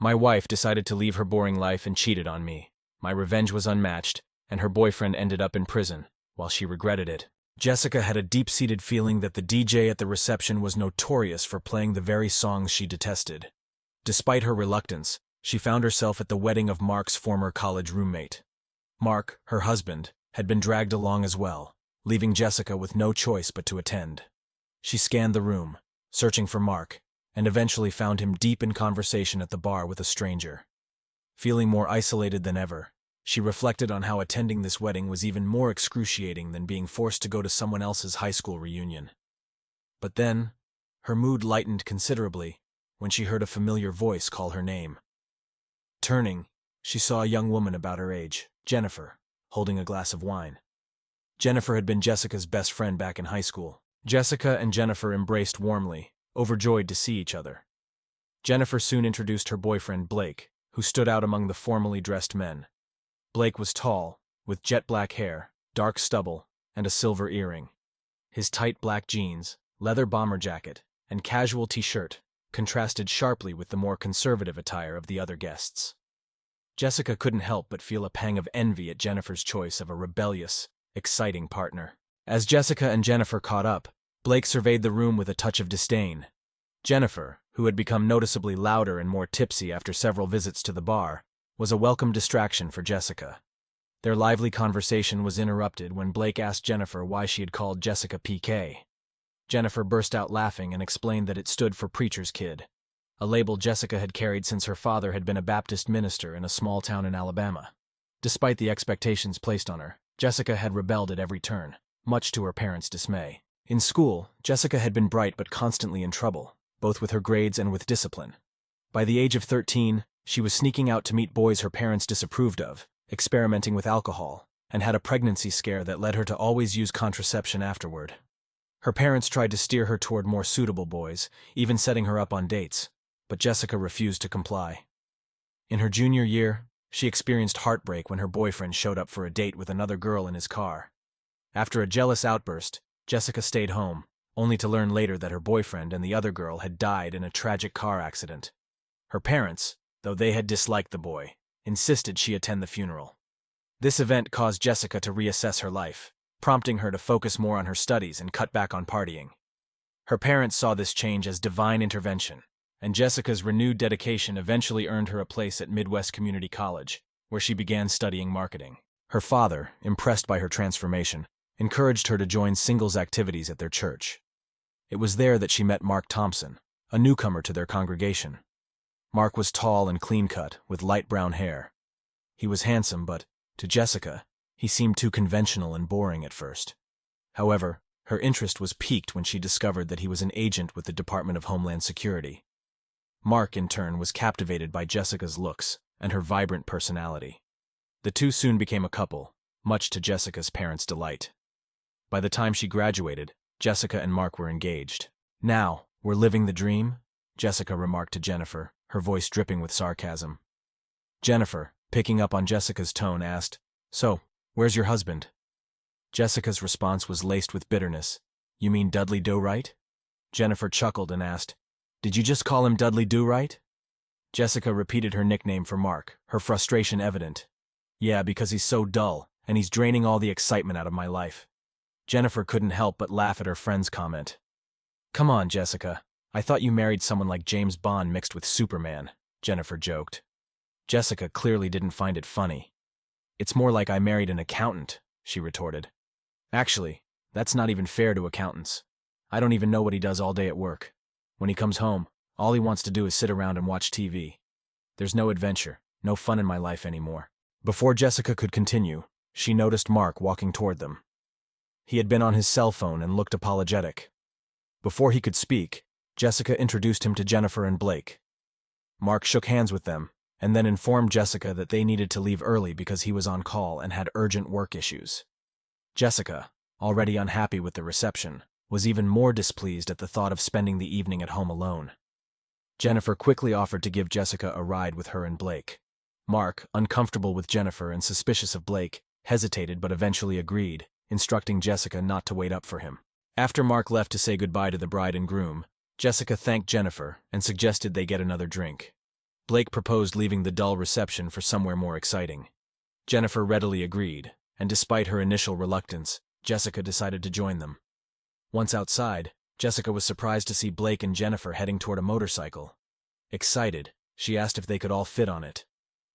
My wife decided to leave her boring life and cheated on me. My revenge was unmatched, and her boyfriend ended up in prison, while she regretted it. Jessica had a deep-seated feeling that the DJ at the reception was notorious for playing the very songs she detested. Despite her reluctance, she found herself at the wedding of Mark's former college roommate. Mark, her husband, had been dragged along as well, leaving Jessica with no choice but to attend. She scanned the room, searching for Mark, and eventually found him deep in conversation at the bar with a stranger. Feeling more isolated than ever, she reflected on how attending this wedding was even more excruciating than being forced to go to someone else's high school reunion. But then, her mood lightened considerably when she heard a familiar voice call her name. Turning, she saw a young woman about her age, Jennifer, holding a glass of wine. Jennifer had been Jessica's best friend back in high school. Jessica and Jennifer embraced warmly, overjoyed to see each other. Jennifer soon introduced her boyfriend, Blake, who stood out among the formally dressed men. Blake was tall, with jet black hair, dark stubble, and a silver earring. His tight black jeans, leather bomber jacket, and casual t-shirt contrasted sharply with the more conservative attire of the other guests. Jessica couldn't help but feel a pang of envy at Jennifer's choice of a rebellious, exciting partner. As Jessica and Jennifer caught up, Blake surveyed the room with a touch of disdain. Jennifer, who had become noticeably louder and more tipsy after several visits to the bar, was a welcome distraction for Jessica. Their lively conversation was interrupted when Blake asked Jennifer why she had called Jessica PK. Jennifer burst out laughing and explained that it stood for Preacher's Kid, a label Jessica had carried since her father had been a Baptist minister in a small town in Alabama. Despite the expectations placed on her, Jessica had rebelled at every turn, much to her parents' dismay. In school, Jessica had been bright but constantly in trouble, both with her grades and with discipline. By the age of 13, she was sneaking out to meet boys her parents disapproved of, experimenting with alcohol, and had a pregnancy scare that led her to always use contraception afterward. Her parents tried to steer her toward more suitable boys, even setting her up on dates, but Jessica refused to comply. In her junior year, she experienced heartbreak when her boyfriend showed up for a date with another girl in his car. After a jealous outburst, Jessica stayed home, only to learn later that her boyfriend and the other girl had died in a tragic car accident. Her parents, though they had disliked the boy, insisted she attend the funeral. This event caused Jessica to reassess her life, prompting her to focus more on her studies and cut back on partying. Her parents saw this change as divine intervention, and Jessica's renewed dedication eventually earned her a place at Midwest Community College, where she began studying marketing. Her father, impressed by her transformation, encouraged her to join singles activities at their church. It was there that she met Mark Thompson, a newcomer to their congregation. Mark was tall and clean-cut, with light brown hair. He was handsome, but, to Jessica, he seemed too conventional and boring at first. However, her interest was piqued when she discovered that he was an agent with the Department of Homeland Security. Mark, in turn, was captivated by Jessica's looks and her vibrant personality. The two soon became a couple, much to Jessica's parents' delight. By the time she graduated, Jessica and Mark were engaged. "Now, we're living the dream?" Jessica remarked to Jennifer, her voice dripping with sarcasm. Jennifer, picking up on Jessica's tone, asked, "So, where's your husband?" Jessica's response was laced with bitterness. "You mean Dudley Do-Right?" Jennifer chuckled and asked, "Did you just call him Dudley Do-Right?" Jessica repeated her nickname for Mark, her frustration evident. "Yeah, because he's so dull, and he's draining all the excitement out of my life." Jennifer couldn't help but laugh at her friend's comment. "Come on, Jessica. I thought you married someone like James Bond mixed with Superman," Jennifer joked. Jessica clearly didn't find it funny. "It's more like I married an accountant," she retorted. "Actually, that's not even fair to accountants. I don't even know what he does all day at work. When he comes home, all he wants to do is sit around and watch TV. There's no adventure, no fun in my life anymore." Before Jessica could continue, she noticed Mark walking toward them. He had been on his cell phone and looked apologetic. Before he could speak, Jessica introduced him to Jennifer and Blake. Mark shook hands with them, and then informed Jessica that they needed to leave early because he was on call and had urgent work issues. Jessica, already unhappy with the reception, was even more displeased at the thought of spending the evening at home alone. Jennifer quickly offered to give Jessica a ride with her and Blake. Mark, uncomfortable with Jennifer and suspicious of Blake, hesitated but eventually agreed, instructing Jessica not to wait up for him. After Mark left to say goodbye to the bride and groom, Jessica thanked Jennifer and suggested they get another drink. Blake proposed leaving the dull reception for somewhere more exciting. Jennifer readily agreed, and despite her initial reluctance, Jessica decided to join them. Once outside, Jessica was surprised to see Blake and Jennifer heading toward a motorcycle. Excited, she asked if they could all fit on it.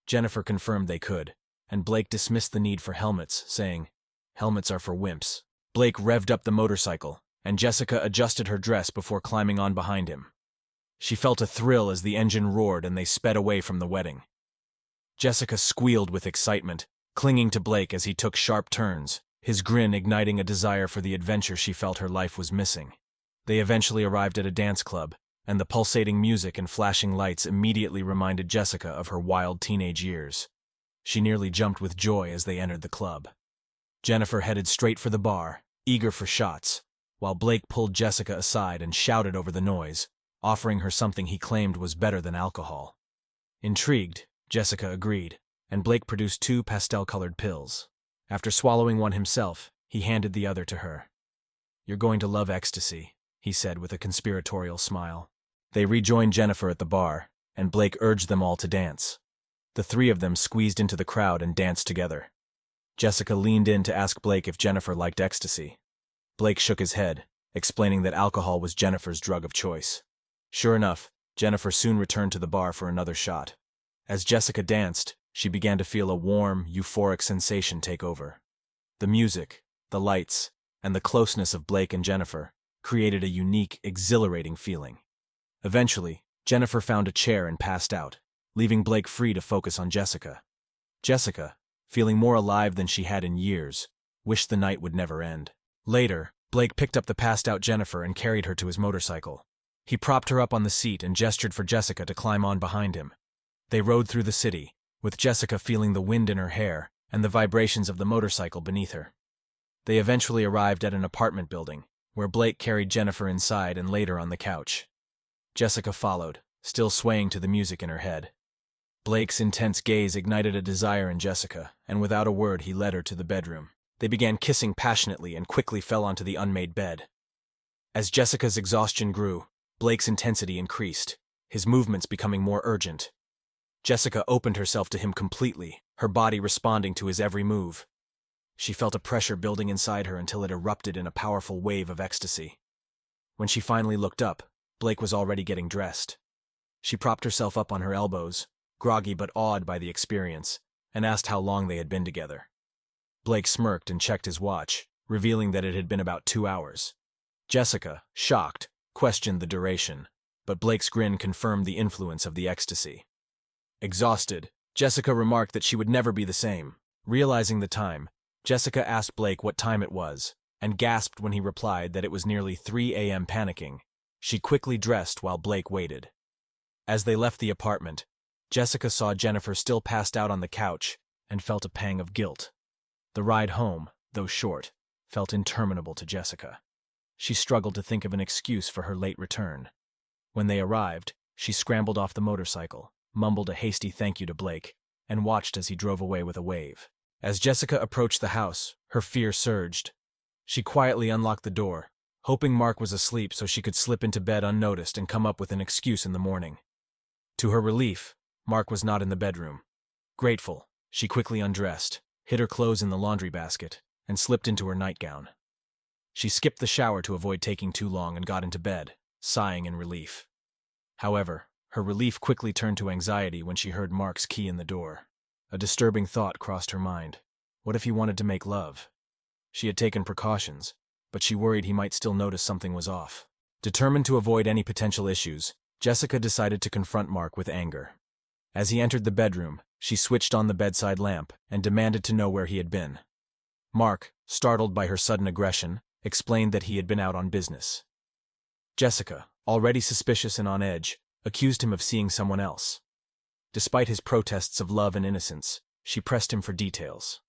Jennifer confirmed they could, and Blake dismissed the need for helmets, saying, "Helmets are for wimps." Blake revved up the motorcycle, and Jessica adjusted her dress before climbing on behind him. She felt a thrill as the engine roared and they sped away from the wedding. Jessica squealed with excitement, clinging to Blake as he took sharp turns, his grin igniting a desire for the adventure she felt her life was missing. They eventually arrived at a dance club, and the pulsating music and flashing lights immediately reminded Jessica of her wild teenage years. She nearly jumped with joy as they entered the club. Jennifer headed straight for the bar, eager for shots, while Blake pulled Jessica aside and shouted over the noise, offering her something he claimed was better than alcohol. Intrigued, Jessica agreed, and Blake produced 2 pastel-colored pills. After swallowing one himself, he handed the other to her. "You're going to love ecstasy," he said with a conspiratorial smile. They rejoined Jennifer at the bar, and Blake urged them all to dance. The 3 of them squeezed into the crowd and danced together. Jessica leaned in to ask Blake if Jennifer liked ecstasy. Blake shook his head, explaining that alcohol was Jennifer's drug of choice. Sure enough, Jennifer soon returned to the bar for another shot. As Jessica danced, she began to feel a warm, euphoric sensation take over. The music, the lights, and the closeness of Blake and Jennifer created a unique, exhilarating feeling. Eventually, Jennifer found a chair and passed out, leaving Blake free to focus on Jessica. Jessica, feeling more alive than she had in years, wished the night would never end. Later, Blake picked up the passed-out Jennifer and carried her to his motorcycle. He propped her up on the seat and gestured for Jessica to climb on behind him. They rode through the city, with Jessica feeling the wind in her hair and the vibrations of the motorcycle beneath her. They eventually arrived at an apartment building, where Blake carried Jennifer inside and laid her on the couch. Jessica followed, still swaying to the music in her head. Blake's intense gaze ignited a desire in Jessica, and without a word he led her to the bedroom. They began kissing passionately and quickly fell onto the unmade bed. As Jessica's exhaustion grew, Blake's intensity increased, his movements becoming more urgent. Jessica opened herself to him completely, her body responding to his every move. She felt a pressure building inside her until it erupted in a powerful wave of ecstasy. When she finally looked up, Blake was already getting dressed. She propped herself up on her elbows, groggy but awed by the experience, and asked how long they had been together. Blake smirked and checked his watch, revealing that it had been about 2 hours. Jessica, shocked, questioned the duration, but Blake's grin confirmed the influence of the ecstasy. Exhausted, Jessica remarked that she would never be the same. Realizing the time, Jessica asked Blake what time it was, and gasped when he replied that it was nearly 3 a.m. Panicking, she quickly dressed while Blake waited. As they left the apartment, Jessica saw Jennifer still passed out on the couch and felt a pang of guilt. The ride home, though short, felt interminable to Jessica. She struggled to think of an excuse for her late return. When they arrived, she scrambled off the motorcycle, mumbled a hasty thank you to Blake, and watched as he drove away with a wave. As Jessica approached the house, her fear surged. She quietly unlocked the door, hoping Mark was asleep so she could slip into bed unnoticed and come up with an excuse in the morning. To her relief, Mark was not in the bedroom. Grateful, she quickly undressed, hid her clothes in the laundry basket, and slipped into her nightgown. She skipped the shower to avoid taking too long and got into bed, sighing in relief. However, her relief quickly turned to anxiety when she heard Mark's key in the door. A disturbing thought crossed her mind. What if he wanted to make love? She had taken precautions, but she worried he might still notice something was off. Determined to avoid any potential issues, Jessica decided to confront Mark with anger. As he entered the bedroom, she switched on the bedside lamp and demanded to know where he had been. Mark, startled by her sudden aggression, explained that he had been out on business. Jessica, already suspicious and on edge, accused him of seeing someone else. Despite his protests of love and innocence, she pressed him for details.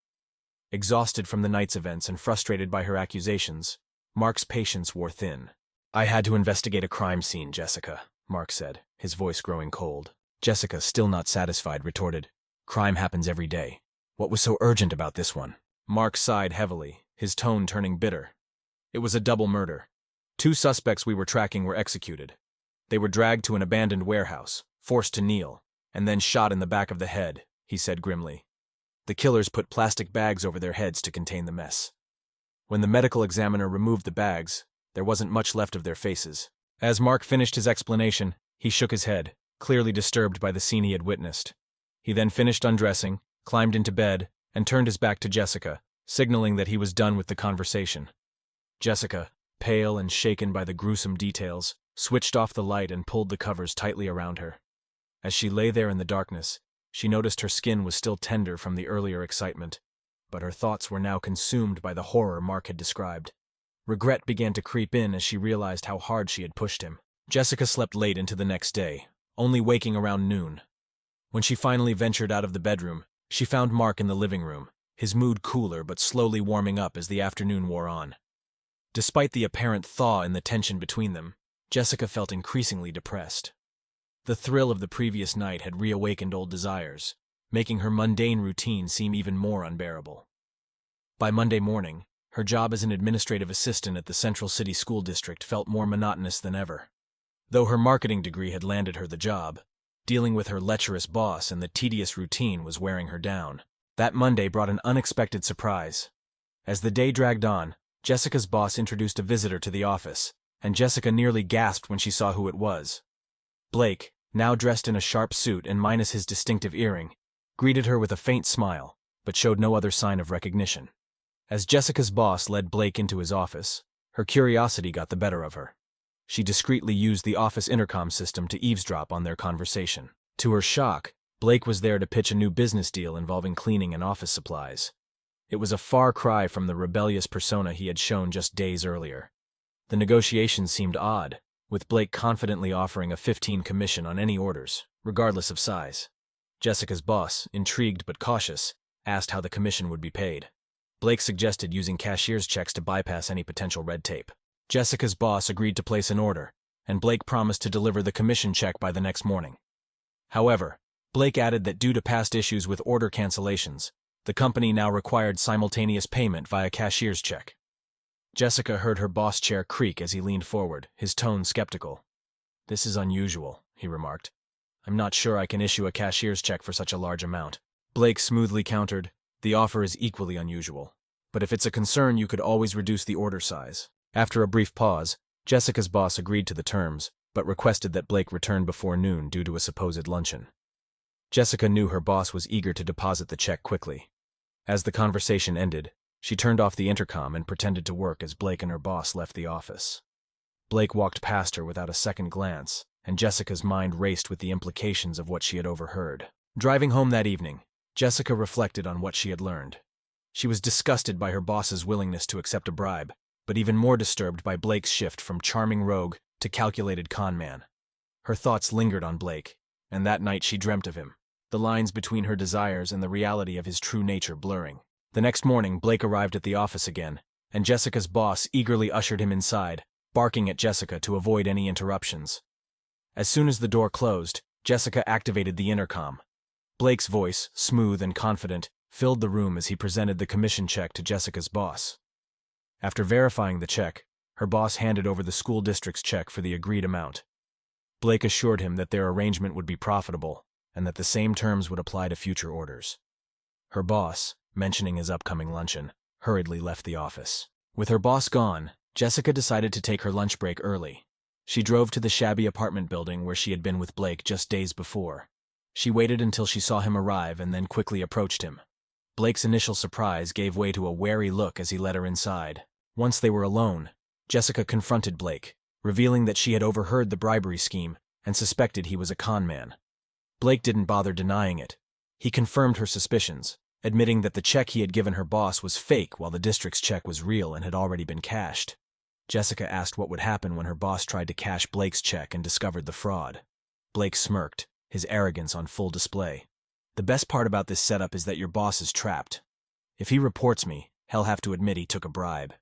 Exhausted from the night's events and frustrated by her accusations, Mark's patience wore thin. "I had to investigate a crime scene, Jessica," Mark said, his voice growing cold. Jessica, still not satisfied, retorted, "Crime happens every day. What was so urgent about this one?" Mark sighed heavily, his tone turning bitter. "It was a double murder. 2 suspects we were tracking were executed. They were dragged to an abandoned warehouse, forced to kneel, and then shot in the back of the head, he said grimly. The killers put plastic bags over their heads to contain the mess. When the medical examiner removed the bags, there wasn't much left of their faces. As Mark finished his explanation, he shook his head, clearly disturbed by the scene he had witnessed. He then finished undressing, climbed into bed, and turned his back to Jessica, signaling that he was done with the conversation. Jessica, pale and shaken by the gruesome details, switched off the light and pulled the covers tightly around her. As she lay there in the darkness, she noticed her skin was still tender from the earlier excitement, but her thoughts were now consumed by the horror Mark had described. Regret began to creep in as she realized how hard she had pushed him. Jessica slept late into the next day, only waking around noon. When she finally ventured out of the bedroom, she found Mark in the living room, his mood cooler but slowly warming up as the afternoon wore on. Despite the apparent thaw in the tension between them, Jessica felt increasingly depressed. The thrill of the previous night had reawakened old desires, making her mundane routine seem even more unbearable. By Monday morning, her job as an administrative assistant at the Central City School District felt more monotonous than ever. Though her marketing degree had landed her the job, dealing with her lecherous boss and the tedious routine was wearing her down. That Monday brought an unexpected surprise. As the day dragged on, Jessica's boss introduced a visitor to the office, and Jessica nearly gasped when she saw who it was. Blake, now dressed in a sharp suit and minus his distinctive earring, greeted her with a faint smile, but showed no other sign of recognition. As Jessica's boss led Blake into his office, her curiosity got the better of her. She discreetly used the office intercom system to eavesdrop on their conversation. To her shock, Blake was there to pitch a new business deal involving cleaning and office supplies. It was a far cry from the rebellious persona he had shown just days earlier. The negotiations seemed odd, with Blake confidently offering a 15% commission on any orders, regardless of size. Jessica's boss, intrigued but cautious, asked how the commission would be paid. Blake suggested using cashier's checks to bypass any potential red tape. Jessica's boss agreed to place an order, and Blake promised to deliver the commission check by the next morning. However, Blake added that due to past issues with order cancellations, the company now required simultaneous payment via cashier's check. Jessica heard her boss' chair creak as he leaned forward, his tone skeptical. "This is unusual," he remarked. "I'm not sure I can issue a cashier's check for such a large amount." Blake smoothly countered, "The offer is equally unusual. But if it's a concern, you could always reduce the order size." After a brief pause, Jessica's boss agreed to the terms, but requested that Blake return before noon due to a supposed luncheon. Jessica knew her boss was eager to deposit the check quickly. As the conversation ended, she turned off the intercom and pretended to work as Blake and her boss left the office. Blake walked past her without a second glance, and Jessica's mind raced with the implications of what she had overheard. Driving home that evening, Jessica reflected on what she had learned. She was disgusted by her boss's willingness to accept a bribe, but even more disturbed by Blake's shift from charming rogue to calculated con man. Her thoughts lingered on Blake, and that night she dreamt of him, the lines between her desires and the reality of his true nature blurring. The next morning, Blake arrived at the office again, and Jessica's boss eagerly ushered him inside, barking at Jessica to avoid any interruptions. As soon as the door closed, Jessica activated the intercom. Blake's voice, smooth and confident, filled the room as he presented the commission check to Jessica's boss. After verifying the check, her boss handed over the school district's check for the agreed amount. Blake assured him that their arrangement would be profitable, and that the same terms would apply to future orders. Her boss, mentioning his upcoming luncheon, hurriedly left the office. With her boss gone, Jessica decided to take her lunch break early. She drove to the shabby apartment building where she had been with Blake just days before. She waited until she saw him arrive and then quickly approached him. Blake's initial surprise gave way to a wary look as he led her inside. Once they were alone, Jessica confronted Blake, revealing that she had overheard the bribery scheme and suspected he was a con man. Blake didn't bother denying it. He confirmed her suspicions, admitting that the check he had given her boss was fake while the district's check was real and had already been cashed. Jessica asked what would happen when her boss tried to cash Blake's check and discovered the fraud. Blake smirked, his arrogance on full display. "The best part about this setup is that your boss is trapped. If he reports me, he'll have to admit he took a bribe.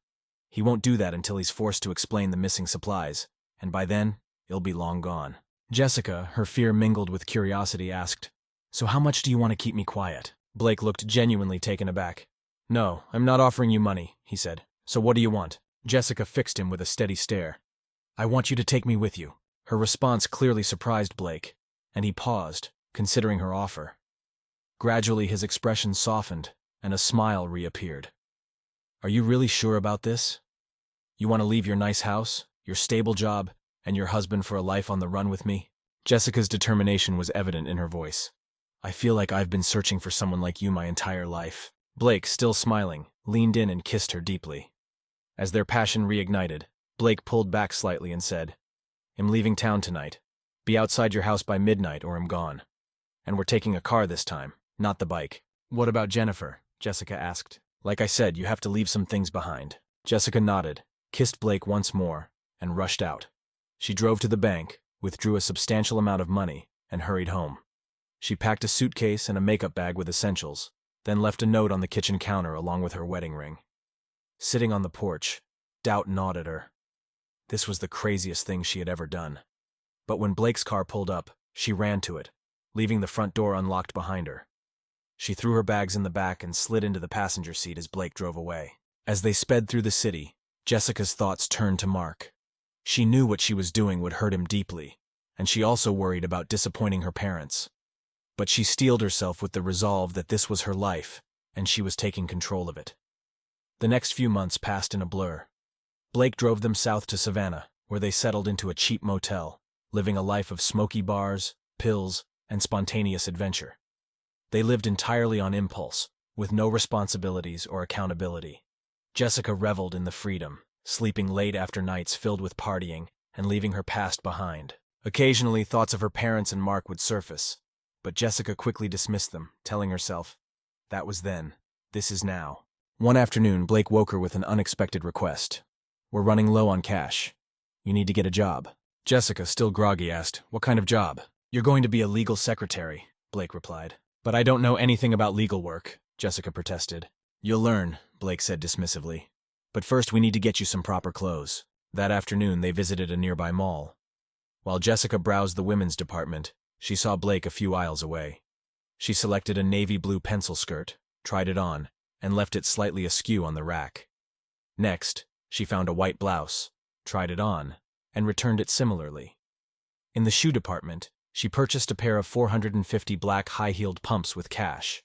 He won't do that until he's forced to explain the missing supplies, and by then, it'll be long gone." Jessica, her fear mingled with curiosity, asked, "So how much do you want to keep me quiet?" Blake looked genuinely taken aback. "No, I'm not offering you money," he said. "So what do you want?" Jessica fixed him with a steady stare. "I want you to take me with you." Her response clearly surprised Blake, and he paused, considering her offer. Gradually, his expression softened, and a smile reappeared. Are you really sure about this? You want to leave your nice house, your stable job, and your husband for a life on the run with me? Jessica's determination was evident in her voice. I feel like I've been searching for someone like you my entire life. Blake, still smiling, leaned in and kissed her deeply. As their passion reignited, Blake pulled back slightly and said, I'm leaving town tonight. Be outside your house by midnight or I'm gone. And we're taking a car this time, not the bike. What about Jennifer? Jessica asked. Like I said, you have to leave some things behind. Jessica nodded, kissed Blake once more, and rushed out. She drove to the bank, withdrew a substantial amount of money, and hurried home. She packed a suitcase and a makeup bag with essentials, then left a note on the kitchen counter along with her wedding ring. Sitting on the porch, doubt gnawed at her. This was the craziest thing she had ever done. But when Blake's car pulled up, she ran to it, leaving the front door unlocked behind her. She threw her bags in the back and slid into the passenger seat as Blake drove away. As they sped through the city, Jessica's thoughts turned to Mark. She knew what she was doing would hurt him deeply, and she also worried about disappointing her parents. But she steeled herself with the resolve that this was her life, and she was taking control of it. The next few months passed in a blur. Blake drove them south to Savannah, where they settled into a cheap motel, living a life of smoky bars, pills, and spontaneous adventure. They lived entirely on impulse, with no responsibilities or accountability. Jessica reveled in the freedom, sleeping late after nights filled with partying and leaving her past behind. Occasionally, thoughts of her parents and Mark would surface, but Jessica quickly dismissed them, telling herself, that was then, this is now. One afternoon, Blake woke her with an unexpected request. We're running low on cash. You need to get a job. Jessica, still groggy, asked, what kind of job? You're going to be a legal secretary, Blake replied. But I don't know anything about legal work, Jessica protested. You'll learn, Blake said dismissively. But first we need to get you some proper clothes. That afternoon they visited a nearby mall. While Jessica browsed the women's department, she saw Blake a few aisles away. She selected a navy blue pencil skirt, tried it on, and left it slightly askew on the rack. Next, she found a white blouse, tried it on, and returned it similarly. In the shoe department, she purchased a pair of 450 black high-heeled pumps with cash.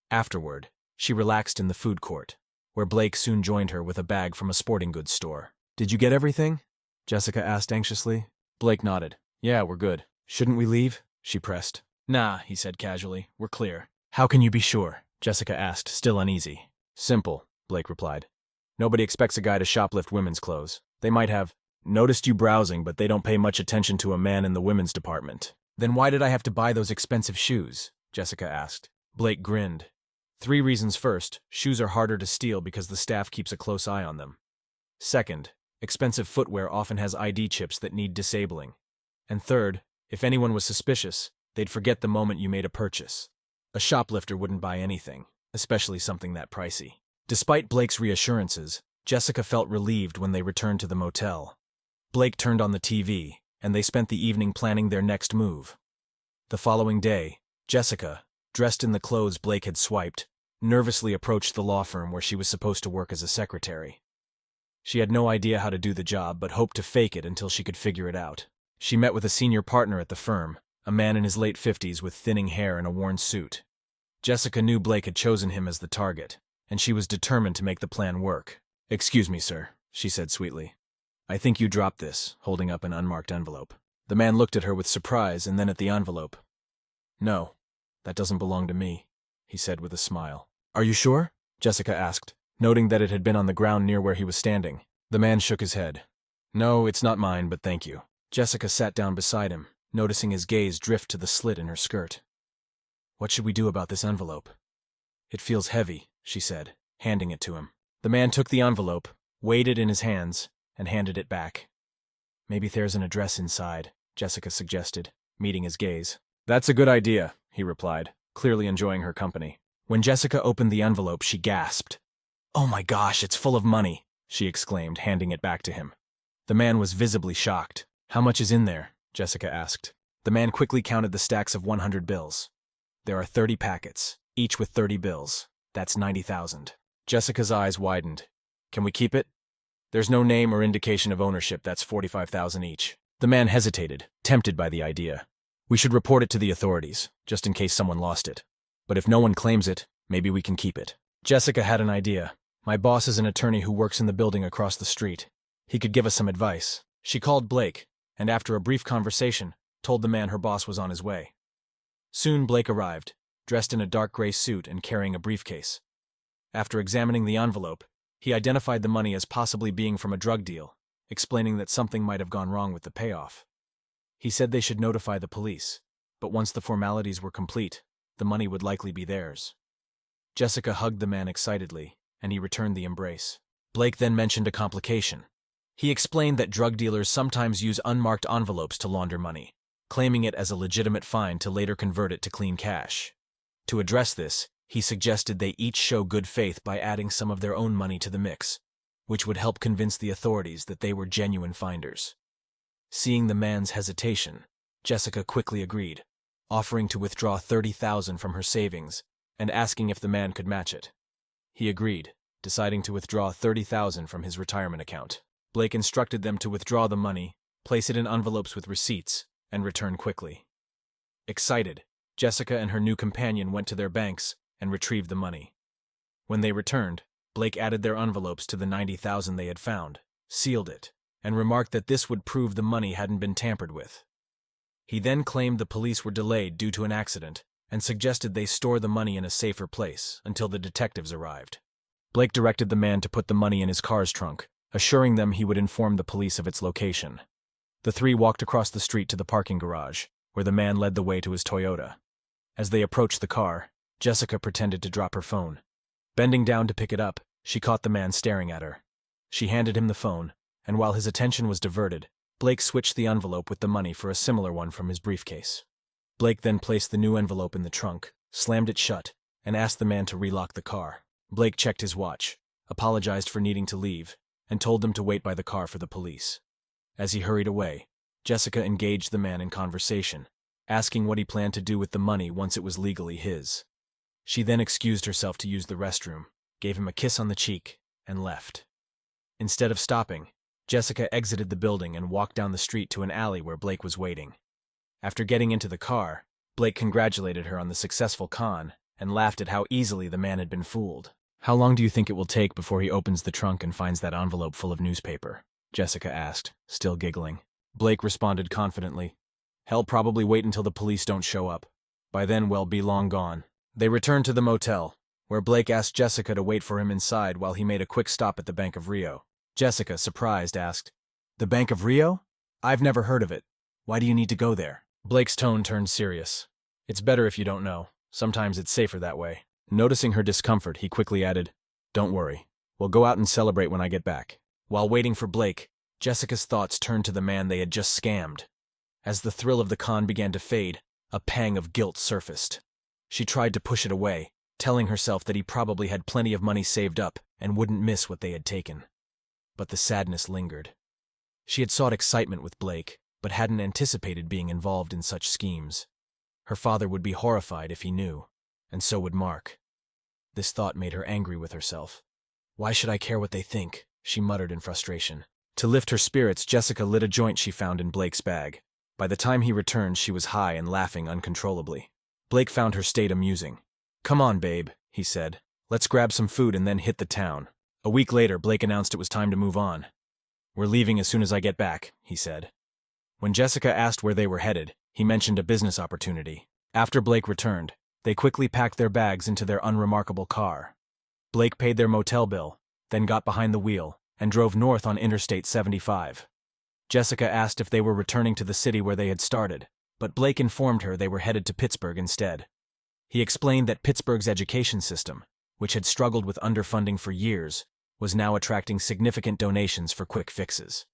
Afterward, she relaxed in the food court, where Blake soon joined her with a bag from a sporting goods store. Did you get everything? Jessica asked anxiously. Blake nodded. Yeah, we're good. Shouldn't we leave? She pressed. Nah, he said casually. We're clear. How can you be sure? Jessica asked, still uneasy. Simple, Blake replied. Nobody expects a guy to shoplift women's clothes. They might have noticed you browsing, but they don't pay much attention to a man in the women's department. Then why did I have to buy those expensive shoes? Jessica asked. Blake grinned. 3 reasons. First, shoes are harder to steal because the staff keeps a close eye on them. Second, expensive footwear often has ID chips that need disabling. And third, if anyone was suspicious, they'd forget the moment you made a purchase. A shoplifter wouldn't buy anything, especially something that pricey. Despite Blake's reassurances, Jessica felt relieved when they returned to the motel. Blake turned on the TV, and they spent the evening planning their next move. The following day, Jessica, dressed in the clothes Blake had swiped, nervously approached the law firm where she was supposed to work as a secretary. She had no idea how to do the job but hoped to fake it until she could figure it out. She met with a senior partner at the firm, a man in his late 50s with thinning hair and a worn suit. Jessica knew Blake had chosen him as the target, and she was determined to make the plan work. Excuse me, sir, she said sweetly. I think you dropped this, holding up an unmarked envelope. The man looked at her with surprise and then at the envelope. No, that doesn't belong to me, he said with a smile. Are you sure? Jessica asked, noting that it had been on the ground near where he was standing. The man shook his head. No, it's not mine, but thank you. Jessica sat down beside him, noticing his gaze drift to the slit in her skirt. What should we do about this envelope? It feels heavy, she said, handing it to him. The man took the envelope, weighed it in his hands, and handed it back. Maybe there's an address inside, Jessica suggested, meeting his gaze. That's a good idea, he replied, clearly enjoying her company. When Jessica opened the envelope, she gasped. Oh my gosh, it's full of money, she exclaimed, handing it back to him. The man was visibly shocked. How much is in there? Jessica asked. The man quickly counted the stacks of 100 bills. There are 30 packets, each with 30 bills. That's 90,000. Jessica's eyes widened. Can we keep it? There's no name or indication of ownership. That's 45,000 each. The man hesitated, tempted by the idea. We should report it to the authorities, just in case someone lost it. But if no one claims it, maybe we can keep it. Jessica had an idea. My boss is an attorney who works in the building across the street. He could give us some advice. She called Blake, and after a brief conversation, told the man her boss was on his way. Soon Blake arrived, dressed in a dark gray suit and carrying a briefcase. After examining the envelope, he identified the money as possibly being from a drug deal, explaining that something might have gone wrong with the payoff. He said they should notify the police, but once the formalities were complete, the money would likely be theirs. Jessica hugged the man excitedly, and he returned the embrace. Blake then mentioned a complication. He explained that drug dealers sometimes use unmarked envelopes to launder money, claiming it as a legitimate find to later convert it to clean cash. To address this, he suggested they each show good faith by adding some of their own money to the mix, which would help convince the authorities that they were genuine finders. Seeing the man's hesitation, Jessica quickly agreed, offering to withdraw $30,000 from her savings and asking if the man could match it. He agreed, deciding to withdraw $30,000 from his retirement account. Blake instructed them to withdraw the money, place it in envelopes with receipts, and return quickly. Excited, Jessica and her new companion went to their banks and retrieved the money. When they returned, Blake added their envelopes to the $90,000 they had found, sealed it, and remarked that this would prove the money hadn't been tampered with. He then claimed the police were delayed due to an accident and suggested they store the money in a safer place until the detectives arrived. Blake directed the man to put the money in his car's trunk, assuring them he would inform the police of its location. The three walked across the street to the parking garage, where the man led the way to his Toyota. As they approached the car, Jessica pretended to drop her phone. Bending down to pick it up, she caught the man staring at her. She handed him the phone, and while his attention was diverted, Blake switched the envelope with the money for a similar one from his briefcase. Blake then placed the new envelope in the trunk, slammed it shut, and asked the man to relock the car. Blake checked his watch, apologized for needing to leave, and told him to wait by the car for the police. As he hurried away, Jessica engaged the man in conversation, asking what he planned to do with the money once it was legally his. She then excused herself to use the restroom, gave him a kiss on the cheek, and left. Instead of stopping, Jessica exited the building and walked down the street to an alley where Blake was waiting. After getting into the car, Blake congratulated her on the successful con and laughed at how easily the man had been fooled. "How long do you think it will take before he opens the trunk and finds that envelope full of newspaper?" Jessica asked, still giggling. Blake responded confidently, "He'll probably wait until the police don't show up. By then we'll be long gone." They returned to the motel, where Blake asked Jessica to wait for him inside while he made a quick stop at the Bank of Rio. Jessica, surprised, asked, "The Bank of Rio? I've never heard of it. Why do you need to go there?" Blake's tone turned serious. "It's better if you don't know. Sometimes it's safer that way." Noticing her discomfort, he quickly added, "Don't worry. We'll go out and celebrate when I get back." While waiting for Blake, Jessica's thoughts turned to the man they had just scammed. As the thrill of the con began to fade, a pang of guilt surfaced. She tried to push it away, telling herself that he probably had plenty of money saved up and wouldn't miss what they had taken. But the sadness lingered. She had sought excitement with Blake, but hadn't anticipated being involved in such schemes. Her father would be horrified if he knew, and so would Mark. This thought made her angry with herself. "Why should I care what they think?" she muttered in frustration. To lift her spirits, Jessica lit a joint she found in Blake's bag. By the time he returned, she was high and laughing uncontrollably. Blake found her state amusing. "Come on, babe," he said. "Let's grab some food and then hit the town." A week later, Blake announced it was time to move on. "We're leaving as soon as I get back," he said. When Jessica asked where they were headed, he mentioned a business opportunity. After Blake returned, they quickly packed their bags into their unremarkable car. Blake paid their motel bill, then got behind the wheel, and drove north on Interstate 75. Jessica asked if they were returning to the city where they had started, but Blake informed her they were headed to Pittsburgh instead. He explained that Pittsburgh's education system, which had struggled with underfunding for years, was now attracting significant donations for quick fixes.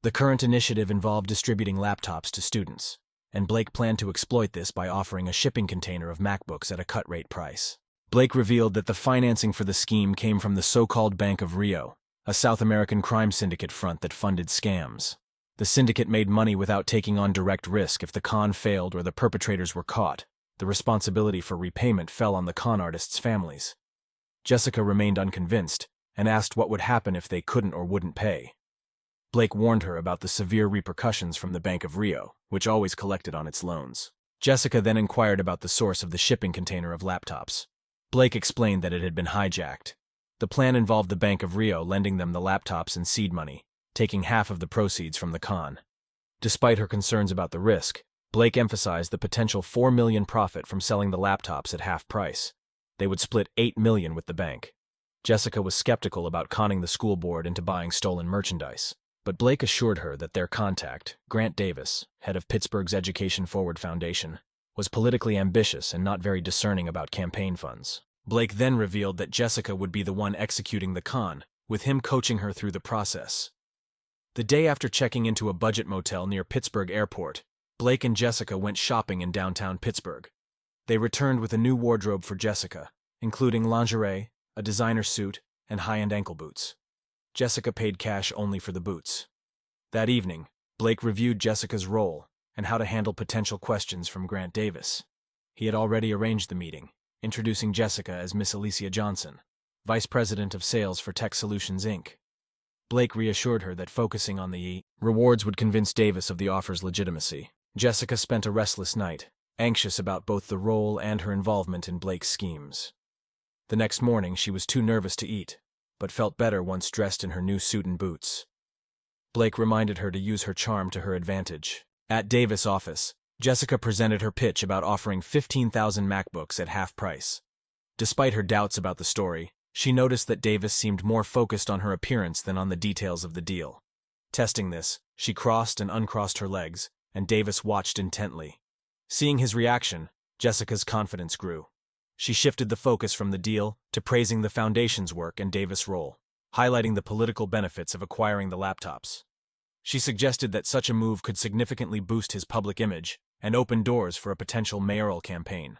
The current initiative involved distributing laptops to students, and Blake planned to exploit this by offering a shipping container of MacBooks at a cut-rate price. Blake revealed that the financing for the scheme came from the so-called Bank of Rio, a South American crime syndicate front that funded scams. The syndicate made money without taking on direct risk. If the con failed or the perpetrators were caught, the responsibility for repayment fell on the con artists' families. Jessica remained unconvinced and asked what would happen if they couldn't or wouldn't pay. Blake warned her about the severe repercussions from the Bank of Rio, which always collected on its loans. Jessica then inquired about the source of the shipping container of laptops. Blake explained that it had been hijacked. The plan involved the Bank of Rio lending them the laptops and seed money, taking half of the proceeds from the con. Despite her concerns about the risk, Blake emphasized the potential $4 million profit from selling the laptops at half price. They would split $8 million with the bank. Jessica was skeptical about conning the school board into buying stolen merchandise, but Blake assured her that their contact, Grant Davis, head of Pittsburgh's Education Forward Foundation, was politically ambitious and not very discerning about campaign funds. Blake then revealed that Jessica would be the one executing the con, with him coaching her through the process. The day after checking into a budget motel near Pittsburgh Airport, Blake and Jessica went shopping in downtown Pittsburgh. They returned with a new wardrobe for Jessica, including lingerie, a designer suit, and high-end ankle boots. Jessica paid cash only for the boots. That evening, Blake reviewed Jessica's role and how to handle potential questions from Grant Davis. He had already arranged the meeting, introducing Jessica as Miss Alicia Johnson, Vice President of Sales for Tech Solutions, Inc. Blake reassured her that focusing on the rewards would convince Davis of the offer's legitimacy. Jessica spent a restless night, anxious about both the role and her involvement in Blake's schemes. The next morning, she was too nervous to eat, but felt better once dressed in her new suit and boots. Blake reminded her to use her charm to her advantage. At Davis' office, Jessica presented her pitch about offering 15,000 MacBooks at half price. Despite her doubts about the story, she noticed that Davis seemed more focused on her appearance than on the details of the deal. Testing this, she crossed and uncrossed her legs, and Davis watched intently. Seeing his reaction, Jessica's confidence grew. She shifted the focus from the deal to praising the foundation's work and Davis' role, highlighting the political benefits of acquiring the laptops. She suggested that such a move could significantly boost his public image and open doors for a potential mayoral campaign.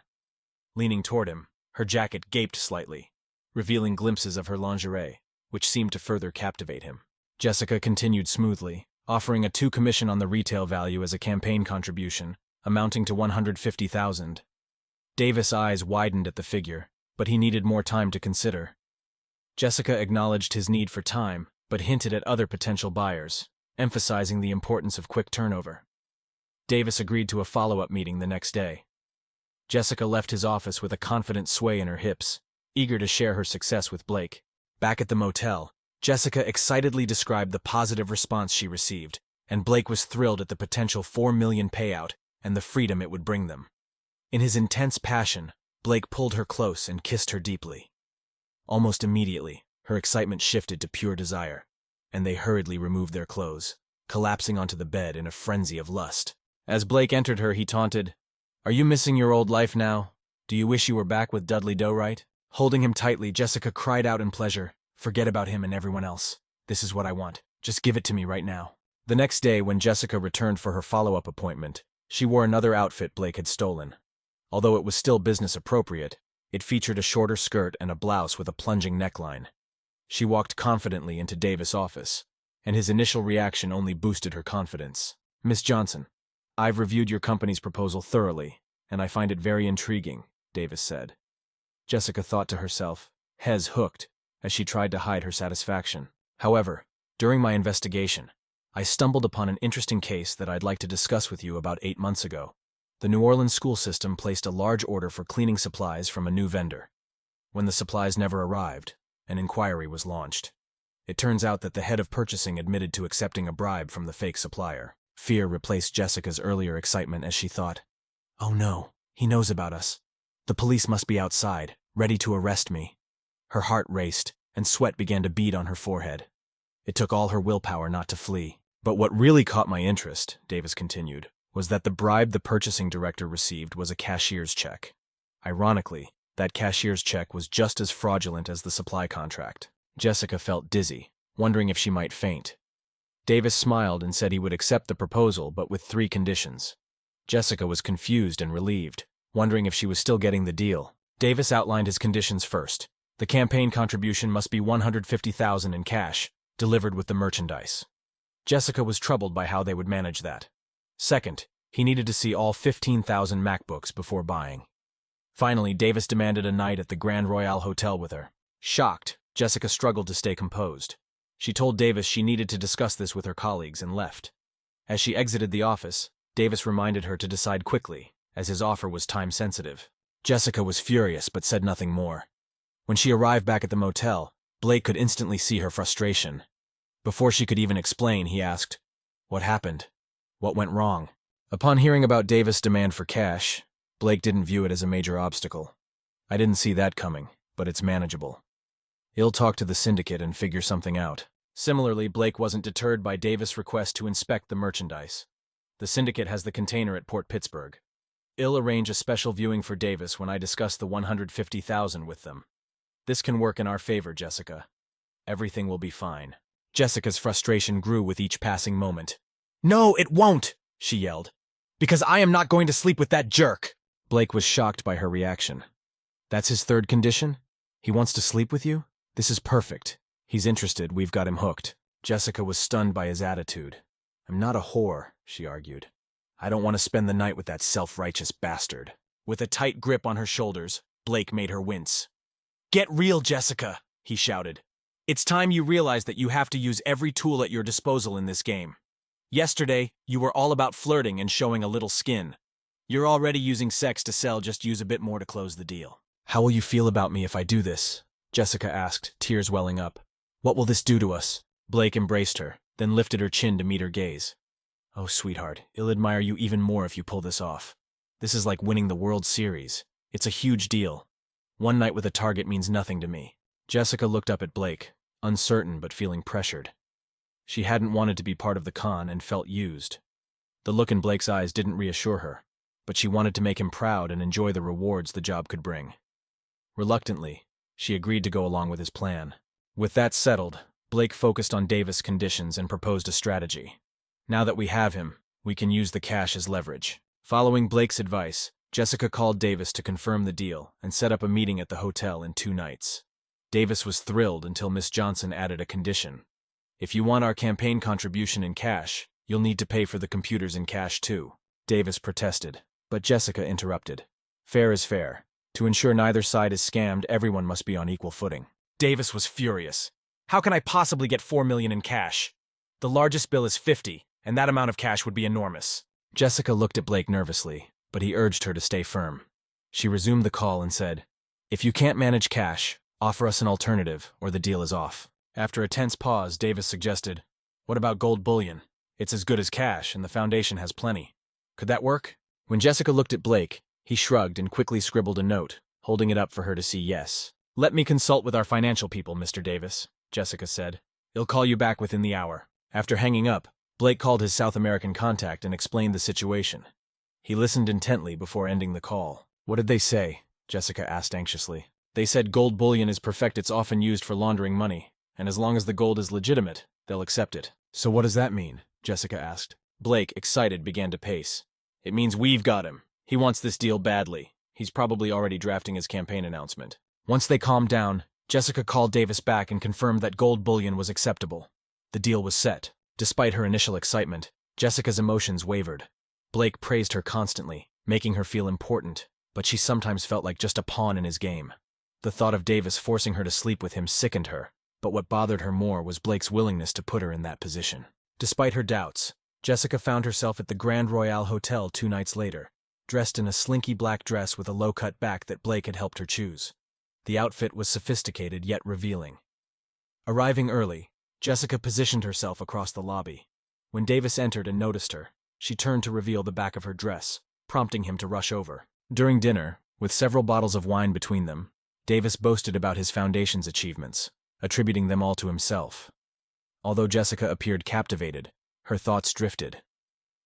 Leaning toward him, her jacket gaped slightly, revealing glimpses of her lingerie, which seemed to further captivate him. Jessica continued smoothly, offering a 2 commission on the retail value as a campaign contribution, amounting to $150,000. Davis' eyes widened at the figure, but he needed more time to consider. Jessica acknowledged his need for time, but hinted at other potential buyers, emphasizing the importance of quick turnover. Davis agreed to a follow-up meeting the next day. Jessica left his office with a confident sway in her hips, eager to share her success with Blake. Back at the motel, Jessica excitedly described the positive response she received, and Blake was thrilled at the potential $4 million payout and the freedom it would bring them. In his intense passion, Blake pulled her close and kissed her deeply. Almost immediately, her excitement shifted to pure desire, and they hurriedly removed their clothes, collapsing onto the bed in a frenzy of lust. As Blake entered her, he taunted, "Are you missing your old life now? Do you wish you were back with Dudley Do-Right?" Holding him tightly, Jessica cried out in pleasure, "Forget about him and everyone else. This is what I want. Just give it to me right now." The next day, when Jessica returned for her follow-up appointment, she wore another outfit Blake had stolen. Although it was still business appropriate, it featured a shorter skirt and a blouse with a plunging neckline. She walked confidently into Davis' office, and his initial reaction only boosted her confidence. "Miss Johnson, I've reviewed your company's proposal thoroughly, and I find it very intriguing," Davis said. Jessica thought to herself, "Hez hooked," as she tried to hide her satisfaction. "However, during my investigation, I stumbled upon an interesting case that I'd like to discuss with you. About 8 months ago, the New Orleans school system placed a large order for cleaning supplies from a new vendor. When the supplies never arrived, an inquiry was launched. It turns out that the head of purchasing admitted to accepting a bribe from the fake supplier. Fear replaced Jessica's earlier excitement as she thought, "Oh no, he knows about us. The police must be outside, ready to arrest me." Her heart raced, and sweat began to bead on her forehead. It took all her willpower not to flee. "But what really caught my interest," Davis continued, "was that the bribe the purchasing director received was a cashier's check. Ironically, that cashier's check was just as fraudulent as the supply contract." Jessica felt dizzy, wondering if she might faint. Davis smiled and said he would accept the proposal, but with 3 conditions. Jessica was confused and relieved, wondering if she was still getting the deal. Davis outlined his conditions first. The campaign contribution must be $150,000 in cash, delivered with the merchandise. Jessica was troubled by how they would manage that. Second, he needed to see all 15,000 MacBooks before buying. Finally, Davis demanded a night at the Grand Royale Hotel with her. Shocked, Jessica struggled to stay composed. She told Davis she needed to discuss this with her colleagues and left. As she exited the office, Davis reminded her to decide quickly, as his offer was time-sensitive. Jessica was furious but said nothing more. When she arrived back at the motel, Blake could instantly see her frustration. Before she could even explain, he asked, "What happened? What went wrong?" Upon hearing about Davis' demand for cash, Blake didn't view it as a major obstacle. "I didn't see that coming, but it's manageable. He'll talk to the syndicate and figure something out." Similarly, Blake wasn't deterred by Davis' request to inspect the merchandise. The syndicate has the container at Port Pittsburgh. I'll arrange a special viewing for Davis when I discuss the $150,000 with them. This can work in our favor, Jessica. Everything will be fine. Jessica's frustration grew with each passing moment. "No, it won't!" she yelled. "Because I am not going to sleep with that jerk!" Blake was shocked by her reaction. "That's his third condition? He wants to sleep with you? This is perfect. He's interested, we've got him hooked." Jessica was stunned by his attitude. "I'm not a whore," she argued. "I don't want to spend the night with that self-righteous bastard." With a tight grip on her shoulders, Blake made her wince. "Get real, Jessica," he shouted. "It's time you realize that you have to use every tool at your disposal in this game. Yesterday, you were all about flirting and showing a little skin. You're already using sex to sell, just use a bit more to close the deal." "How will you feel about me if I do this?" Jessica asked, tears welling up. "What will this do to us?" Blake embraced her, then lifted her chin to meet her gaze. "Oh, sweetheart, I'll admire you even more if you pull this off. This is like winning the World Series. It's a huge deal. One night with a target means nothing to me." Jessica looked up at Blake, uncertain but feeling pressured. She hadn't wanted to be part of the con and felt used. The look in Blake's eyes didn't reassure her, but she wanted to make him proud and enjoy the rewards the job could bring. Reluctantly, she agreed to go along with his plan. With that settled, Blake focused on Davis' conditions and proposed a strategy. "Now that we have him, we can use the cash as leverage." Following Blake's advice, Jessica called Davis to confirm the deal and set up a meeting at the hotel in 2 nights. Davis was thrilled until Miss Johnson added a condition. "If you want our campaign contribution in cash, you'll need to pay for the computers in cash too." Davis protested, but Jessica interrupted. "Fair is fair. To ensure neither side is scammed, everyone must be on equal footing." Davis was furious. "How can I possibly get $4 million in cash? The largest bill is 50, and that amount of cash would be enormous." Jessica looked at Blake nervously, but he urged her to stay firm. She resumed the call and said, "If you can't manage cash, offer us an alternative, or the deal is off." After a tense pause, Davis suggested, "What about gold bullion? It's as good as cash, and the Foundation has plenty. Could that work?" When Jessica looked at Blake, he shrugged and quickly scribbled a note, holding it up for her to see yes. "Let me consult with our financial people, Mr. Davis," Jessica said. "He'll call you back within the hour." After hanging up, Blake called his South American contact and explained the situation. He listened intently before ending the call. "What did they say?" Jessica asked anxiously. "They said gold bullion is perfect. It's often used for laundering money, and as long as the gold is legitimate, they'll accept it." "So what does that mean?" Jessica asked. Blake, excited, began to pace. "It means we've got him. He wants this deal badly. He's probably already drafting his campaign announcement." Once they calmed down, Jessica called Davis back and confirmed that gold bullion was acceptable. The deal was set. Despite her initial excitement, Jessica's emotions wavered. Blake praised her constantly, making her feel important, but she sometimes felt like just a pawn in his game. The thought of Davis forcing her to sleep with him sickened her, but what bothered her more was Blake's willingness to put her in that position. Despite her doubts, Jessica found herself at the Grand Royale Hotel 2 nights later, dressed in a slinky black dress with a low-cut back that Blake had helped her choose. The outfit was sophisticated yet revealing. Arriving early, Jessica positioned herself across the lobby. When Davis entered and noticed her, she turned to reveal the back of her dress, prompting him to rush over. During dinner, with several bottles of wine between them, Davis boasted about his Foundation's achievements, attributing them all to himself. Although Jessica appeared captivated, her thoughts drifted.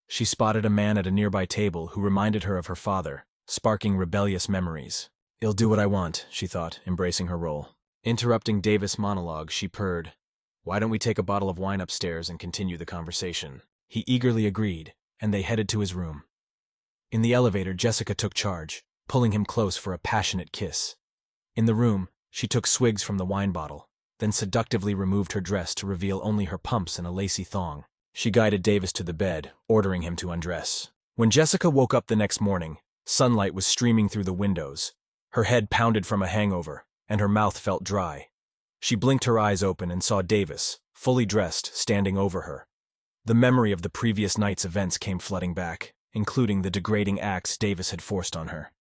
She spotted a man at a nearby table who reminded her of her father, sparking rebellious memories. "I'll do what I want," she thought, embracing her role. Interrupting Davis' monologue, she purred, "Why don't we take a bottle of wine upstairs and continue the conversation?" He eagerly agreed, and they headed to his room. In the elevator, Jessica took charge, pulling him close for a passionate kiss. In the room, she took swigs from the wine bottle, then seductively removed her dress to reveal only her pumps and a lacy thong. She guided Davis to the bed, ordering him to undress. When Jessica woke up the next morning, sunlight was streaming through the windows. Her head pounded from a hangover, and her mouth felt dry. She blinked her eyes open and saw Davis, fully dressed, standing over her. The memory of the previous night's events came flooding back, including the degrading acts Davis had forced on her.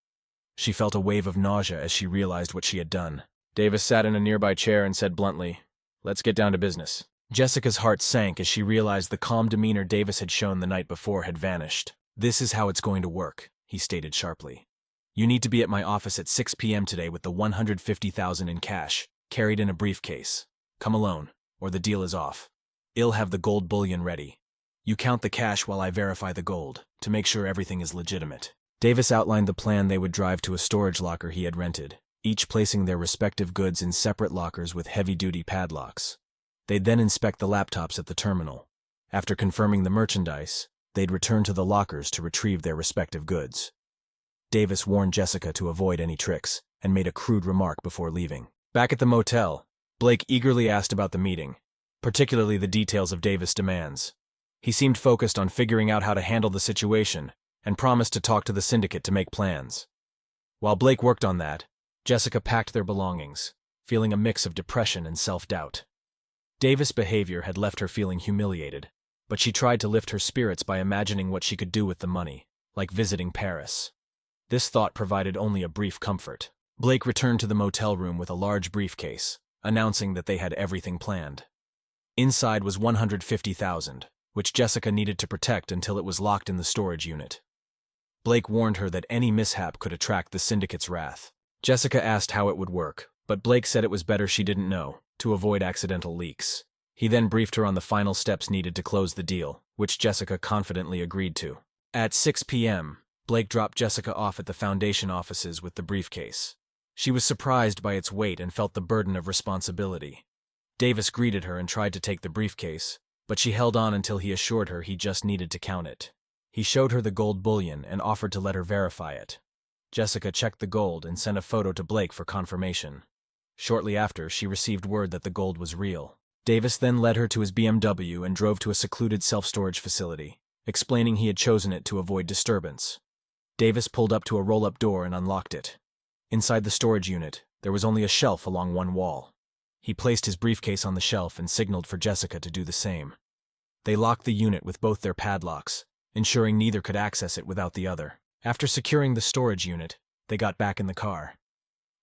She felt a wave of nausea as she realized what she had done. Davis sat in a nearby chair and said bluntly, "Let's get down to business." Jessica's heart sank as she realized the calm demeanor Davis had shown the night before had vanished. "This is how it's going to work," he stated sharply. "You need to be at my office at 6 p.m. today with the $150,000 in cash, carried in a briefcase. Come alone, or the deal is off. I'll have the gold bullion ready. You count the cash while I verify the gold, to make sure everything is legitimate." Davis outlined the plan. They would drive to a storage locker he had rented, each placing their respective goods in separate lockers with heavy-duty padlocks. They'd then inspect the laptops at the terminal. After confirming the merchandise, they'd return to the lockers to retrieve their respective goods. Davis warned Jessica to avoid any tricks, and made a crude remark before leaving. Back at the motel, Blake eagerly asked about the meeting, particularly the details of Davis' demands. He seemed focused on figuring out how to handle the situation, and promised to talk to the syndicate to make plans. While Blake worked on that, Jessica packed their belongings, feeling a mix of depression and self-doubt. Davis' behavior had left her feeling humiliated, but she tried to lift her spirits by imagining what she could do with the money, like visiting Paris. This thought provided only a brief comfort. Blake returned to the motel room with a large briefcase, announcing that they had everything planned. Inside was $150,000, which Jessica needed to protect until it was locked in the storage unit. Blake warned her that any mishap could attract the syndicate's wrath. Jessica asked how it would work, but Blake said it was better she didn't know, to avoid accidental leaks. He then briefed her on the final steps needed to close the deal, which Jessica confidently agreed to. At 6 p.m., Blake dropped Jessica off at the Foundation offices with the briefcase. She was surprised by its weight and felt the burden of responsibility. Davis greeted her and tried to take the briefcase, but she held on until he assured her he just needed to count it. He showed her the gold bullion and offered to let her verify it. Jessica checked the gold and sent a photo to Blake for confirmation. Shortly after, she received word that the gold was real. Davis then led her to his BMW and drove to a secluded self-storage facility, explaining he had chosen it to avoid disturbance. Davis pulled up to a roll-up door and unlocked it. Inside the storage unit, there was only a shelf along one wall. He placed his briefcase on the shelf and signaled for Jessica to do the same. They locked the unit with both their padlocks, ensuring neither could access it without the other. After securing the storage unit, they got back in the car.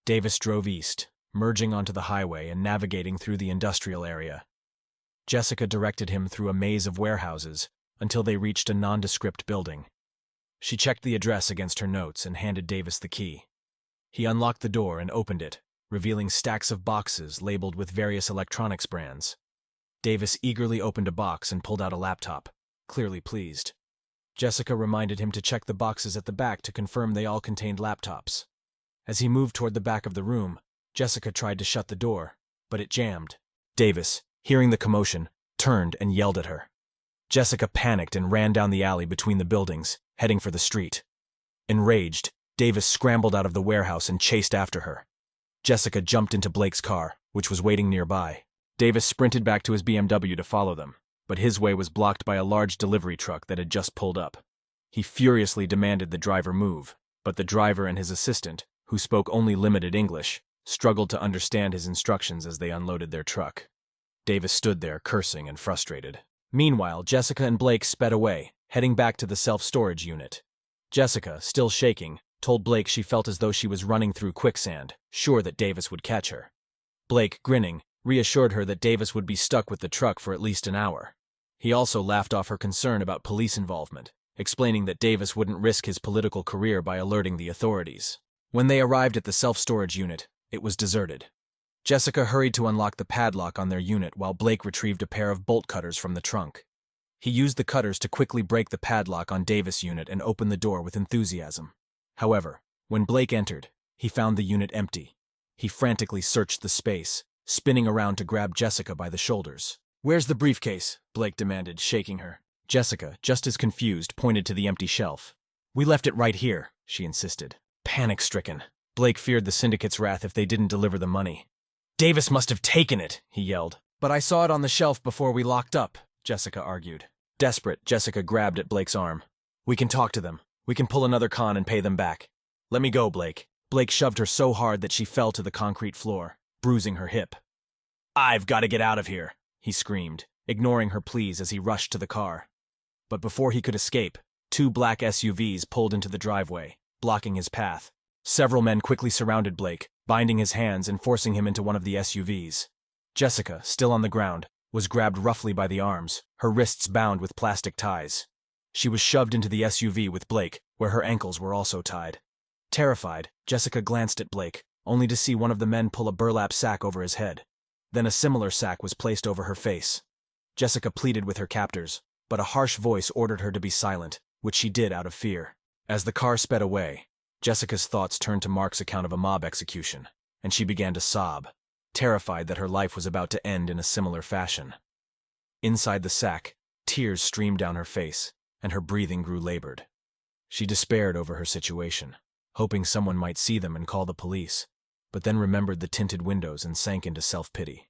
Davis drove east, merging onto the highway and navigating through the industrial area. Jessica directed him through a maze of warehouses until they reached a nondescript building. She checked the address against her notes and handed Davis the key. He unlocked the door and opened it, revealing stacks of boxes labeled with various electronics brands. Davis eagerly opened a box and pulled out a laptop, clearly pleased. Jessica reminded him to check the boxes at the back to confirm they all contained laptops. As he moved toward the back of the room, Jessica tried to shut the door, but it jammed. Davis, hearing the commotion, turned and yelled at her. Jessica panicked and ran down the alley between the buildings, heading for the street. Enraged, Davis scrambled out of the warehouse and chased after her. Jessica jumped into Blake's car, which was waiting nearby. Davis sprinted back to his BMW to follow them, but his way was blocked by a large delivery truck that had just pulled up. He furiously demanded the driver move, but the driver and his assistant, who spoke only limited English, struggled to understand his instructions as they unloaded their truck. Davis stood there, cursing and frustrated. Meanwhile, Jessica and Blake sped away, heading back to the self-storage unit. Jessica, still shaking, told Blake she felt as though she was running through quicksand, sure that Davis would catch her. Blake, grinning, reassured her that Davis would be stuck with the truck for at least an hour. He also laughed off her concern about police involvement, explaining that Davis wouldn't risk his political career by alerting the authorities. When they arrived at the self-storage unit, it was deserted. Jessica hurried to unlock the padlock on their unit while Blake retrieved a pair of bolt cutters from the trunk. He used the cutters to quickly break the padlock on Davis' unit and open the door with enthusiasm. However, when Blake entered, he found the unit empty. He frantically searched the space, spinning around to grab Jessica by the shoulders. "Where's the briefcase?" Blake demanded, shaking her. Jessica, just as confused, pointed to the empty shelf. "We left it right here," she insisted. Panic-stricken, Blake feared the syndicate's wrath if they didn't deliver the money. "Davis must have taken it," he yelled. "But I saw it on the shelf before we locked up," Jessica argued. Desperate, Jessica grabbed at Blake's arm. "We can talk to them. We can pull another con and pay them back. Let me go, Blake." Blake shoved her so hard that she fell to the concrete floor, bruising her hip. "I've got to get out of here," he screamed, ignoring her pleas as he rushed to the car. But before he could escape, two black SUVs pulled into the driveway, blocking his path. Several men quickly surrounded Blake, binding his hands and forcing him into one of the SUVs. Jessica, still on the ground, was grabbed roughly by the arms, her wrists bound with plastic ties. She was shoved into the SUV with Blake, where her ankles were also tied. Terrified, Jessica glanced at Blake, only to see one of the men pull a burlap sack over his head. Then a similar sack was placed over her face. Jessica pleaded with her captors, but a harsh voice ordered her to be silent, which she did out of fear. As the car sped away, Jessica's thoughts turned to Mark's account of a mob execution, and she began to sob, terrified that her life was about to end in a similar fashion. Inside the sack, tears streamed down her face, and her breathing grew labored. She despaired over her situation, hoping someone might see them and call the police, but then remembered the tinted windows and sank into self-pity.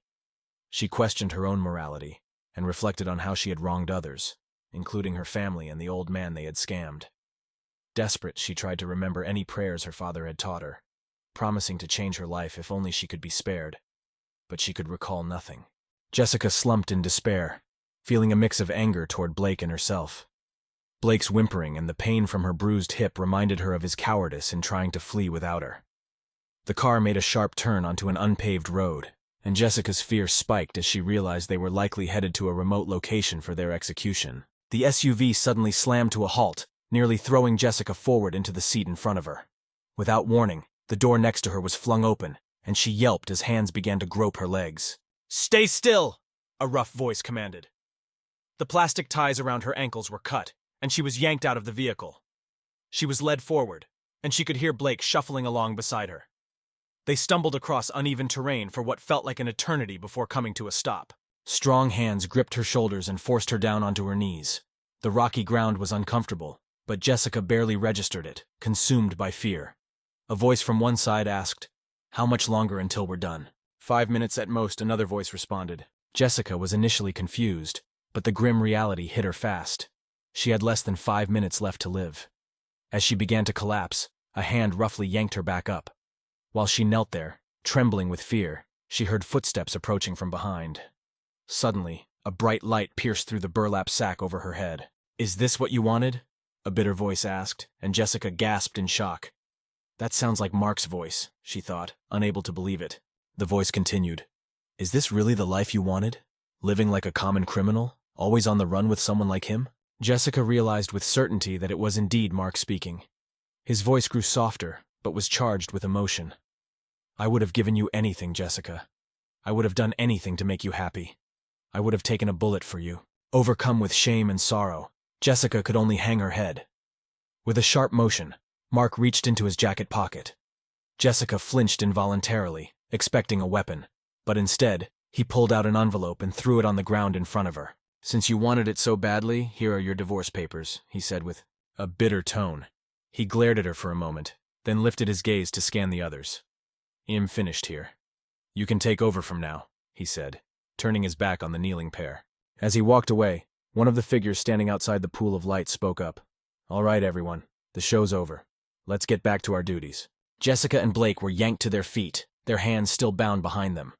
She questioned her own morality and reflected on how she had wronged others, including her family and the old man they had scammed. Desperate, she tried to remember any prayers her father had taught her, promising to change her life if only she could be spared. But she could recall nothing. Jessica slumped in despair, feeling a mix of anger toward Blake and herself. Blake's whimpering and the pain from her bruised hip reminded her of his cowardice in trying to flee without her. The car made a sharp turn onto an unpaved road, and Jessica's fear spiked as she realized they were likely headed to a remote location for their execution. The SUV suddenly slammed to a halt, nearly throwing Jessica forward into the seat in front of her. Without warning, the door next to her was flung open, and she yelped as hands began to grope her legs. "Stay still!" a rough voice commanded. The plastic ties around her ankles were cut, and she was yanked out of the vehicle. She was led forward, and she could hear Blake shuffling along beside her. They stumbled across uneven terrain for what felt like an eternity before coming to a stop. Strong hands gripped her shoulders and forced her down onto her knees. The rocky ground was uncomfortable, but Jessica barely registered it, consumed by fear. A voice from one side asked, "How much longer until we're done?" 5 minutes at most, another voice responded. Jessica was initially confused, but the grim reality hit her fast. She had less than 5 minutes left to live. As she began to collapse, a hand roughly yanked her back up. While she knelt there, trembling with fear, she heard footsteps approaching from behind. Suddenly, a bright light pierced through the burlap sack over her head. "Is this what you wanted?" a bitter voice asked, and Jessica gasped in shock. "That sounds like Mark's voice," she thought, unable to believe it. The voice continued, "Is this really the life you wanted? Living like a common criminal, always on the run with someone like him?" Jessica realized with certainty that it was indeed Mark speaking. His voice grew softer, but was charged with emotion. "I would have given you anything, Jessica. I would have done anything to make you happy. I would have taken a bullet for you." Overcome with shame and sorrow, Jessica could only hang her head. With a sharp motion, Mark reached into his jacket pocket. Jessica flinched involuntarily, expecting a weapon, but instead, he pulled out an envelope and threw it on the ground in front of her. "Since you wanted it so badly, here are your divorce papers," he said with a bitter tone. He glared at her for a moment, then lifted his gaze to scan the others. "I'm finished here. You can take over from now," he said, turning his back on the kneeling pair. As he walked away, one of the figures standing outside the pool of light spoke up. "All right, everyone, the show's over. Let's get back to our duties." Jessica and Blake were yanked to their feet, their hands still bound behind them.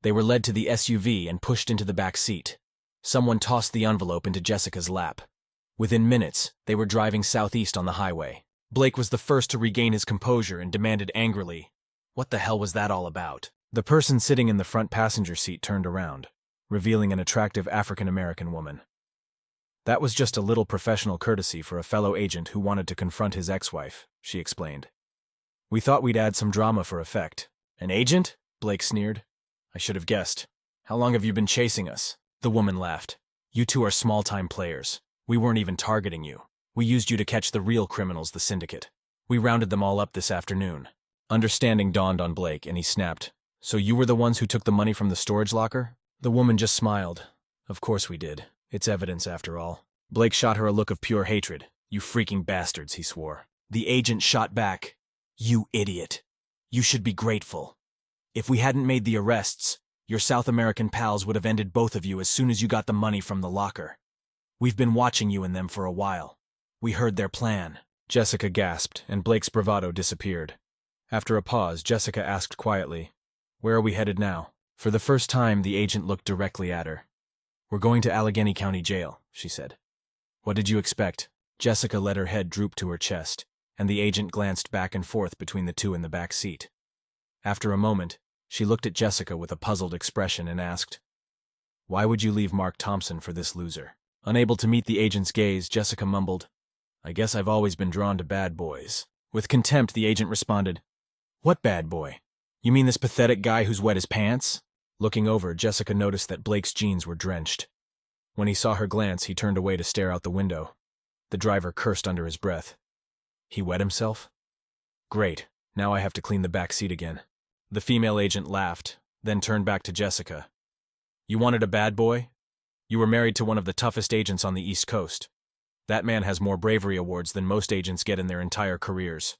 They were led to the SUV and pushed into the back seat. Someone tossed the envelope into Jessica's lap. Within minutes, they were driving southeast on the highway. Blake was the first to regain his composure and demanded angrily, "What the hell was that all about?" The person sitting in the front passenger seat turned around, revealing an attractive African-American woman. "That was just a little professional courtesy for a fellow agent who wanted to confront his ex-wife," she explained. "We thought we'd add some drama for effect." "An agent?" Blake sneered. "I should have guessed. How long have you been chasing us?" The woman laughed. "You two are small-time players. We weren't even targeting you. We used you to catch the real criminals, the syndicate. We rounded them all up this afternoon." Understanding dawned on Blake, and he snapped, "So you were the ones who took the money from the storage locker?" The woman just smiled. "Of course we did. It's evidence, after all." Blake shot her a look of pure hatred. "You freaking bastards," he swore. The agent shot back. "You idiot. You should be grateful. If we hadn't made the arrests, your South American pals would have ended both of you as soon as you got the money from the locker. We've been watching you and them for a while. We heard their plan." Jessica gasped, and Blake's bravado disappeared. After a pause, Jessica asked quietly, "Where are we headed now?" For the first time, the agent looked directly at her. We're going to Allegheny County Jail, she said. What did you expect? Jessica let her head droop to her chest, and the agent glanced back and forth between the two in the back seat. After a moment, she looked at Jessica with a puzzled expression and asked, "Why would you leave Mark Thompson for this loser?" Unable to meet the agent's gaze, Jessica mumbled, "I guess I've always been drawn to bad boys." With contempt, the agent responded, "What bad boy? You mean this pathetic guy who's wet his pants?" Looking over, Jessica noticed that Blake's jeans were drenched. When he saw her glance, he turned away to stare out the window. The driver cursed under his breath. He wet himself? Great, now I have to clean the back seat again. The female agent laughed, then turned back to Jessica. You wanted a bad boy? You were married to one of the toughest agents on the East Coast. That man has more bravery awards than most agents get in their entire careers.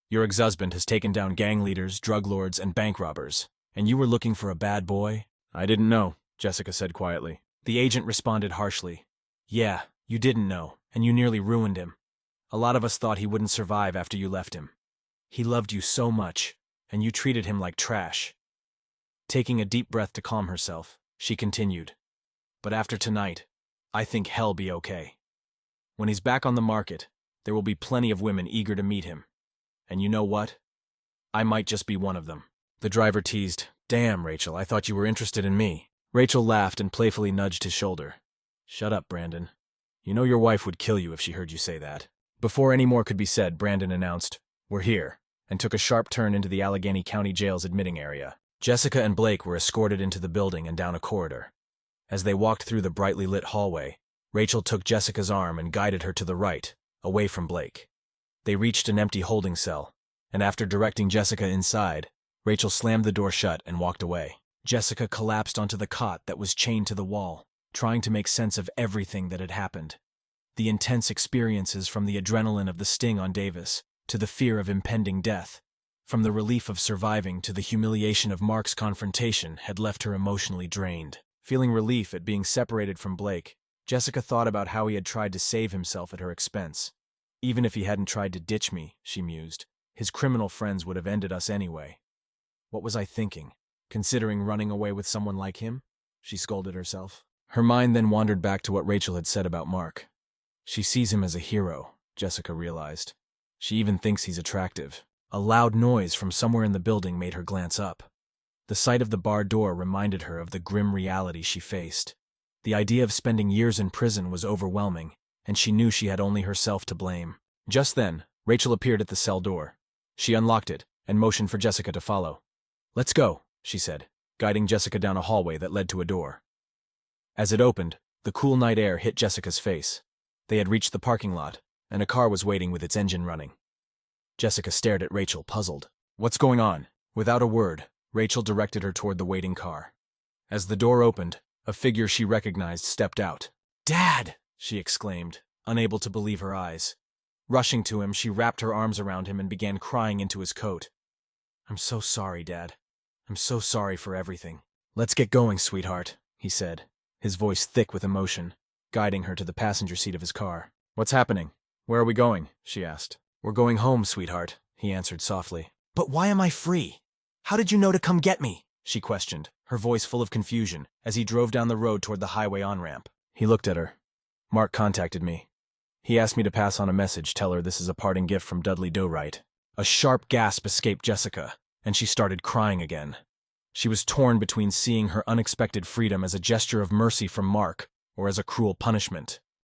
Your ex-husband has taken down gang leaders, drug lords, and bank robbers, and you were looking for a bad boy? I didn't know, Jessica said quietly. The agent responded harshly. Yeah, you didn't know, and you nearly ruined him. A lot of us thought he wouldn't survive after you left him. He loved you so much, and you treated him like trash. Taking a deep breath to calm herself, she continued. But after tonight, I think hell be okay. When he's back on the market, there will be plenty of women eager to meet him. And you know what? I might just be one of them. The driver teased, Damn, Rachel, I thought you were interested in me. Rachel laughed and playfully nudged his shoulder. Shut up, Brandon. You know your wife would kill you if she heard you say that. Before any more could be said, Brandon announced, We're here, and took a sharp turn into the Allegheny County Jail's admitting area. Jessica and Blake were escorted into the building and down a corridor. As they walked through the brightly lit hallway, Rachel took Jessica's arm and guided her to the right, away from Blake. They reached an empty holding cell, and after directing Jessica inside, Rachel slammed the door shut and walked away. Jessica collapsed onto the cot that was chained to the wall, trying to make sense of everything that had happened. The intense experiences, from the adrenaline of the sting on Davis to the fear of impending death, from the relief of surviving to the humiliation of Mark's confrontation, had left her emotionally drained. Feeling relief at being separated from Blake, Jessica thought about how he had tried to save himself at her expense. Even if he hadn't tried to ditch me, she mused, his criminal friends would have ended us anyway. What was I thinking? Considering running away with someone like him? She scolded herself. Her mind then wandered back to what Rachel had said about Mark. She sees him as a hero, Jessica realized. She even thinks he's attractive. A loud noise from somewhere in the building made her glance up. The sight of the barred door reminded her of the grim reality she faced. The idea of spending years in prison was overwhelming, and she knew she had only herself to blame. Just then, Rachel appeared at the cell door. She unlocked it and motioned for Jessica to follow. Let's go, she said, guiding Jessica down a hallway that led to a door. As it opened, the cool night air hit Jessica's face. They had reached the parking lot, and a car was waiting with its engine running. Jessica stared at Rachel, puzzled. What's going on? Without a word, Rachel directed her toward the waiting car. As the door opened, a figure she recognized stepped out. Dad! She exclaimed, unable to believe her eyes. Rushing to him, she wrapped her arms around him and began crying into his coat. I'm so sorry, Dad. I'm so sorry for everything. Let's get going, sweetheart, he said, his voice thick with emotion, guiding her to the passenger seat of his car. What's happening? Where are we going? She asked. We're going home, sweetheart, he answered softly. But why am I free? How did you know to come get me? She questioned, her voice full of confusion, as he drove down the road toward the highway on-ramp. He looked at her. Mark contacted me. He asked me to pass on a message, tell her this is a parting gift from Dudley Doewright. A sharp gasp escaped Jessica, and she started crying again. She was torn between seeing her unexpected freedom as a gesture of mercy from Mark or as a cruel punishment.